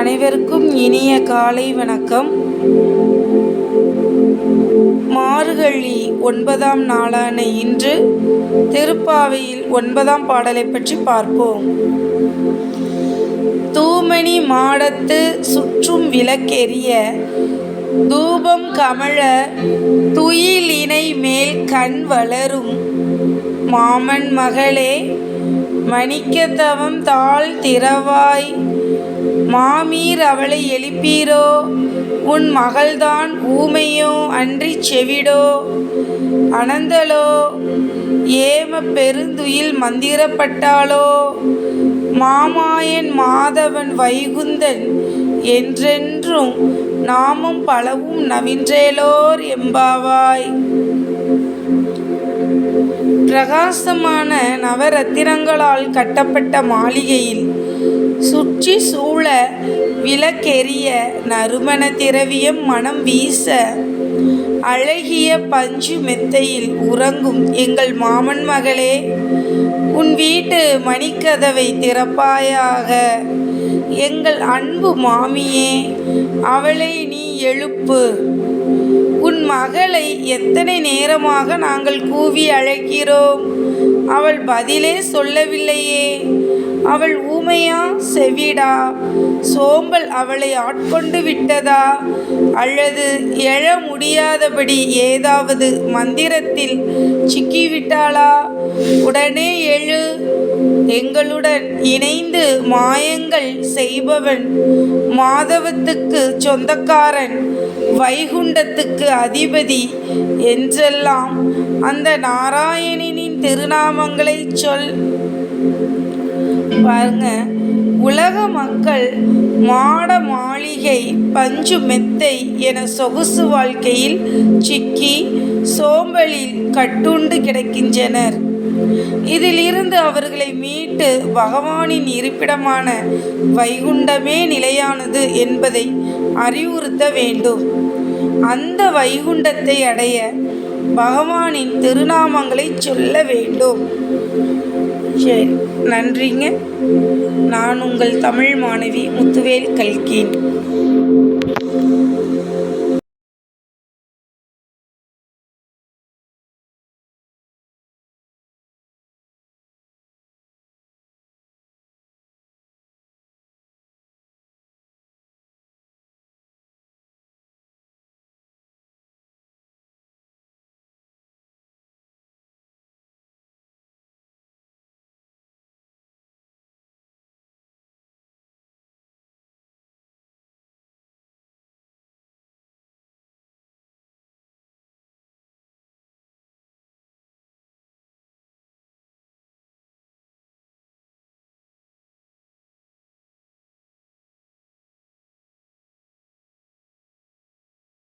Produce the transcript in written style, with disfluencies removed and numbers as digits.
அனைவருக்கும் இனிய காலை வணக்கம். மார்கழி 9ஆம் நாளான இன்று திருப்பாவையில் 9ஆம் பாடலை பற்றி பார்ப்போம். தூமணி மாடத்து சுற்றும் விளக்கெரிய தூபம் கமழ துயிலினை மேல் கண் வளரும் மாமன் மகளே, மணிக்கதவம் தாழ் திறவாய் மாமீர் அவளை எழுப்பீரோ, உன் மகள்தான் ஊமையோ அன்றி செவிடோ, அனந்தலோ ஏம பெருந்துயில் மந்திரப்பட்டாளோ, மாமாயன் மாதவன் வைகுந்தன் என்றென்றும் நாமும் பலவும் நவின்றேலோர் எம்பாவாய். பிரகாசமான நவரத்தினங்களால் கட்டப்பட்ட மாளிகையில் சுற்றி சூழ விளக்கெரிய நறுமண திரவியம் மனம் வீச அழகிய பஞ்சு மெத்தையில் உறங்கும் எங்கள் மாமன் மகளே, உன் வீட்டு மணிக்கதவை திறப்பாயாக. எங்கள் அன்பு மாமியே, அவளை நீ எழுப்பு. உன் மகளை எத்தனை நேரமாக நாங்கள் கூவி அழைக்கிறோம், அவள் பதிலே சொல்லவில்லையே. அவள் ஊமையா செவிடா? சோம்பல் அவளை ஆட்கொண்டு விட்டதா? அல்லது எழ முடியாதபடி ஏதாவது மந்திரத்தில் சிக்கிவிட்டாளா? உடனே எழு. எங்களுடன் இணைந்து மாயங்கள் செய்பவன், மாதவத்துக்கு சொந்தக்காரன், வைகுண்டத்துக்கு அதிபதி என்றெல்லாம் அந்த நாராயணனின் திருநாமங்களை சொல். பாருங்க, உலக மக்கள் மாட மாளிகை பஞ்சு மெத்தை என சொகுசு வாழ்க்கையில் சிக்கி சோம்பலில் கட்டுண்டு கிடக்கின்றனர். இதிலிருந்து அவர்களை மீட்டு பகவானின் இருப்பிடமான வைகுண்டமே நிலையானது என்பதை அறிவுறுத்த வேண்டும். அந்த வைகுண்டத்தை அடைய பகவானின் திருநாமங்களை சொல்ல வேண்டும். சரி, நன்றிங்க. நான் உங்கள் தமிழ் மாணவி முத்துவேல் கல்கி.